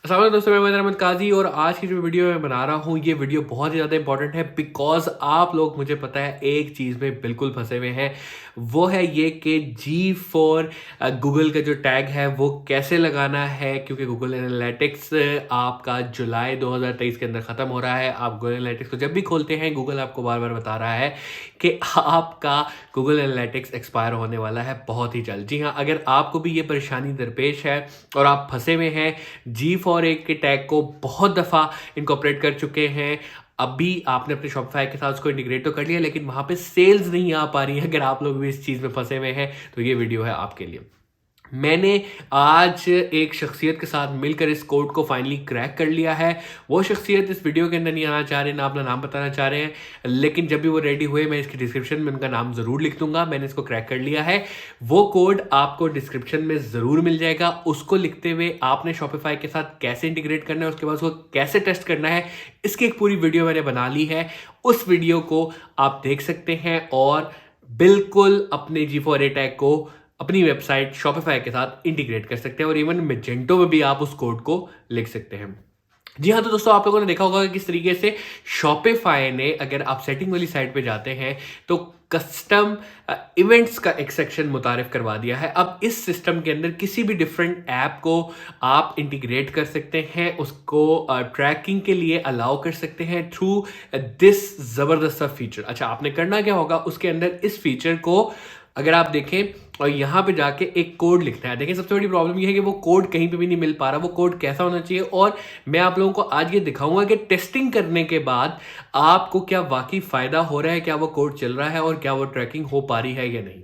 अस्सलाम वालेकुम दोस्तों, मैं मोहम्मद अहमद काजी और आज की जो वीडियो मैं बना रहा हूँ ये वीडियो बहुत ही ज़्यादा इंपॉर्टेंट है बिकॉज आप लोग मुझे पता है एक चीज़ में बिल्कुल फंसे हुए हैं। वो है ये कि G4 गूगल का जो टैग है वो कैसे लगाना है, क्योंकि गूगल एनालिटिक्स आपका जुलाई 2023 के अंदर ख़त्म हो रहा है। आप गूगल एनालिटिक्स को जब भी खोलते हैं गूगल आपको बार बार बता रहा है कि आपका गूगल एनालिटिक्स एक्सपायर होने वाला है बहुत ही जल्द। जी हाँ, अगर आपको भी ये परेशानी दरपेश है और आप फंसे हुए हैं, G4 के टैग को बहुत दफ़ा इनकॉर्पोरेट कर चुके हैं, अभी आपने अपने शॉपिफाई के साथ उसको इंटीग्रेट तो कर लिया लेकिन वहाँ पे सेल्स नहीं आ पा रही है। अगर आप लोग भी इस चीज़ में फंसे हुए हैं तो ये वीडियो है आपके लिए। मैंने आज एक शख्सियत के साथ मिलकर इस कोड को फाइनली क्रैक कर लिया है। वो शख्सियत इस वीडियो के अंदर नहीं आना चाह रहे, ना अपना नाम बताना चाह रहे हैं, लेकिन जब भी वो रेडी हुए मैं इसकी डिस्क्रिप्शन में उनका नाम ज़रूर लिख दूंगा। मैंने इसको क्रैक कर लिया है। वो कोड आपको डिस्क्रिप्शन में ज़रूर मिल जाएगा। उसको लिखते हुए आपने शॉपिफाई के साथ कैसे इंटीग्रेट करना है, उसके बाद उसको कैसे टेस्ट करना है, इसकी एक पूरी वीडियो मैंने बना ली है। उस वीडियो को आप देख सकते हैं और बिल्कुल अपने G4 टैग को अपनी वेबसाइट शॉपिफाई के साथ इंटीग्रेट कर सकते हैं और इवन मैजेंटो में भी आप उस कोड को लिख सकते हैं। जी हाँ, तो दोस्तों आप लोगों ने देखा होगा कि किस तरीके से शॉपिफाई ने, अगर आप सेटिंग वाली साइट पे जाते हैं तो कस्टम इवेंट्स का एक सेक्शन मुतारिफ करवा दिया है। अब इस सिस्टम के अंदर किसी भी डिफरेंट ऐप को आप इंटीग्रेट कर सकते हैं, उसको ट्रैकिंग के लिए अलाउ कर सकते हैं थ्रू दिस ज़बरदस्त फीचर। अच्छा, आपने करना क्या होगा, उसके अंदर इस फीचर को अगर आप देखें और यहाँ पे जाके एक कोड लिखना है। देखिए, सबसे बड़ी प्रॉब्लम ये है कि वो कोड कहीं पे भी नहीं मिल पा रहा। वो कोड कैसा होना चाहिए, और मैं आप लोगों को आज ये दिखाऊंगा कि टेस्टिंग करने के बाद आपको क्या वाकई फायदा हो रहा है, क्या वो कोड चल रहा है और क्या वो ट्रैकिंग हो पा रही है या नहीं।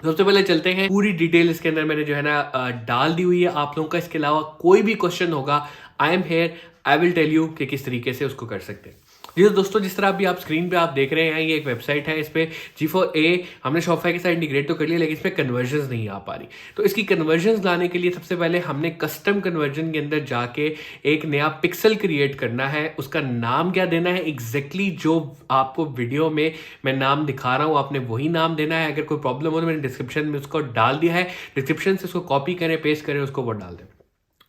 सबसे पहले चलते हैं, पूरी डिटेल इसके अंदर मैंने जो है ना डाल दी हुई है आप लोगों का। इसके अलावा कोई भी क्वेश्चन होगा, I am here, I will tell you कि किस तरीके से उसको कर सकते हैं। जी दोस्तों, जिस तरह अभी आप स्क्रीन पे आप देख रहे हैं, ये एक वेबसाइट है। इस पे G4 हमने शॉपिफाई के साथ इंटीग्रेट तो कर लिया लेकिन इस पे कन्वर्जन्स नहीं आ पा रही। तो इसकी कन्वर्जन्स लाने के लिए सबसे पहले हमने कस्टम कन्वर्जन के अंदर जाके एक नया पिक्सल क्रिएट करना है। उसका नाम क्या देना है एग्जैक्टली जो आपको वीडियो में मैं नाम दिखा रहा हूँ, आपने वही नाम देना है। अगर कोई प्रॉब्लम हो तो मैंने डिस्क्रिप्शन में उसको डाल दिया है, डिस्क्रिप्शन से उसको कॉपी करें, पेस्ट करें, उसको वो डाल दें।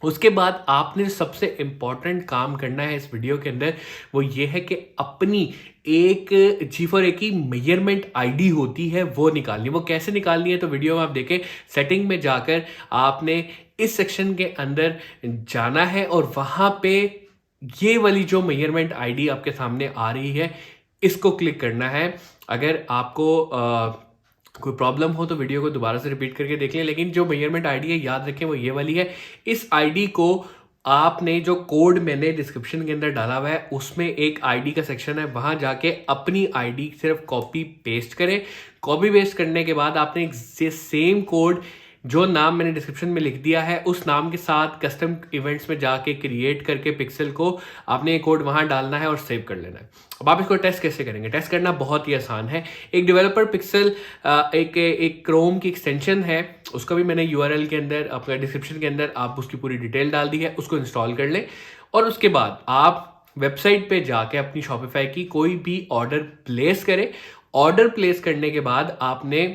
उसके बाद आपने सबसे इंपॉर्टेंट काम करना है इस वीडियो के अंदर, वो ये है कि अपनी एक G4 की मेजरमेंट आईडी होती है वो निकालनी। वो कैसे निकालनी है तो वीडियो में आप देखें। सेटिंग में जाकर आपने इस सेक्शन के अंदर जाना है और वहां पे ये वाली जो मेजरमेंट आईडी आपके सामने आ रही है इसको क्लिक करना है। अगर आपको कोई प्रॉब्लम हो तो वीडियो को दोबारा से रिपीट करके देख लें, लेकिन जो मेजरमेंट आईडी है याद रखें वो ये वाली है। इस आईडी को आपने, जो कोड मैंने डिस्क्रिप्शन के अंदर डाला हुआ है उसमें एक आईडी का सेक्शन है, वहां जाके अपनी आईडी सिर्फ कॉपी पेस्ट करें। कॉपी पेस्ट करने के बाद आपने सेम कोड, जो नाम मैंने डिस्क्रिप्शन में लिख दिया है, उस नाम के साथ कस्टम इवेंट्स में जाके क्रिएट करके पिक्सल को आपने ये कोड वहां डालना है और सेव कर लेना है। अब आप इसको टेस्ट कैसे करेंगे? टेस्ट करना बहुत ही आसान है। एक डेवलपर पिक्सल एक क्रोम की एक्सटेंशन है, उसका भी मैंने यूआरएल के अंदर, अपने डिस्क्रिप्शन के अंदर आप उसकी पूरी डिटेल डाल दी है। उसको इंस्टॉल कर लें और उसके बाद आप वेबसाइट पे जाके अपनी शॉपिफाई की कोई भी ऑर्डर प्लेस करें। ऑर्डर प्लेस करने के बाद आपने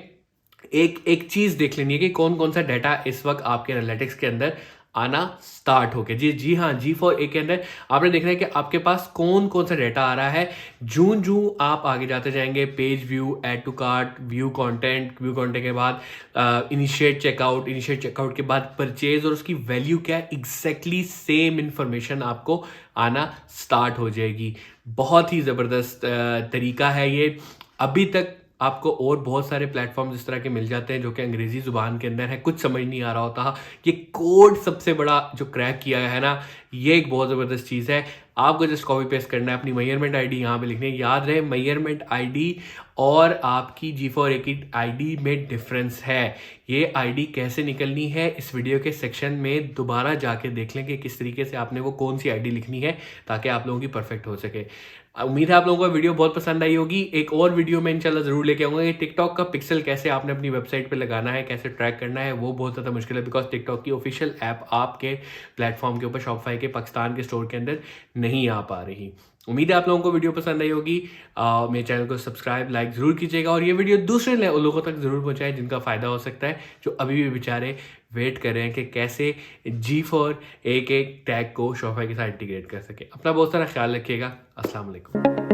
एक चीज देख लेनी है कि कौन कौन सा डाटा इस वक्त आपके एनालिटिक्स के अंदर आना स्टार्ट हो गया। जी हाँ, G4 के अंदर आपने देखना है कि आपके पास कौन कौन सा डाटा आ रहा है। जूं आप आगे जाते जाएंगे, page view, add to cart, view content के बाद इनिशिएट चेकआउट के बाद परचेज, और उसकी वैल्यू क्या है एग्जैक्टली सेम इंफॉर्मेशन आपको आना स्टार्ट हो जाएगी। बहुत ही ज़बरदस्त तरीका है ये। अभी तक आपको और बहुत सारे प्लेटफॉर्म इस तरह के मिल जाते हैं जो कि अंग्रेजी जुबान के अंदर है, कुछ समझ नहीं आ रहा होता। ये कोड सबसे बड़ा जो क्रैक किया है ना, ये एक बहुत ज़बरदस्त चीज़ है। आपको जस्ट कॉपी पेस्ट करना है, अपनी मेजरमेंट आईडी यहाँ पे लिखनी है। याद रहे, मेजरमेंट आईडी और आपकी G4 की आईडी में डिफरेंस है। ये आईडी कैसे निकलनी है इस वीडियो के सेक्शन में दोबारा जाके देख लें कि किस तरीके से आपने वो कौन सी आईडी लिखनी है ताकि आप लोगों की परफेक्ट हो सके। उम्मीद है आप लोगों को वीडियो बहुत पसंद आई होगी। एक और वीडियो में इंशाल्लाह जरूर लेके आऊंगा कि टिकटॉक का पिक्सल कैसे आपने अपनी वेबसाइट पे लगाना है, कैसे ट्रैक करना है। वो बहुत ज़्यादा मुश्किल है बिकॉज टिकटॉक की ऑफिशियल ऐप आपके प्लेटफॉर्म के ऊपर, शॉपिफाई के पाकिस्तान के स्टोर के अंदर नहीं आ पा रही। उम्मीद है आप लोगों को वीडियो पसंद आई होगी। मेरे चैनल को सब्सक्राइब लाइक ज़रूर कीजिएगा और ये वीडियो दूसरे लोगों तक ज़रूर पहुंचाएं जिनका फ़ायदा हो सकता है, जो अभी भी बेचारे वेट कर रहे हैं कि कैसे G4 एक टैग को शॉपिफाई के साथ इंटीग्रेट कर सके। अपना बहुत सारा ख्याल रखिएगा। अस्सलाम वालेकुम।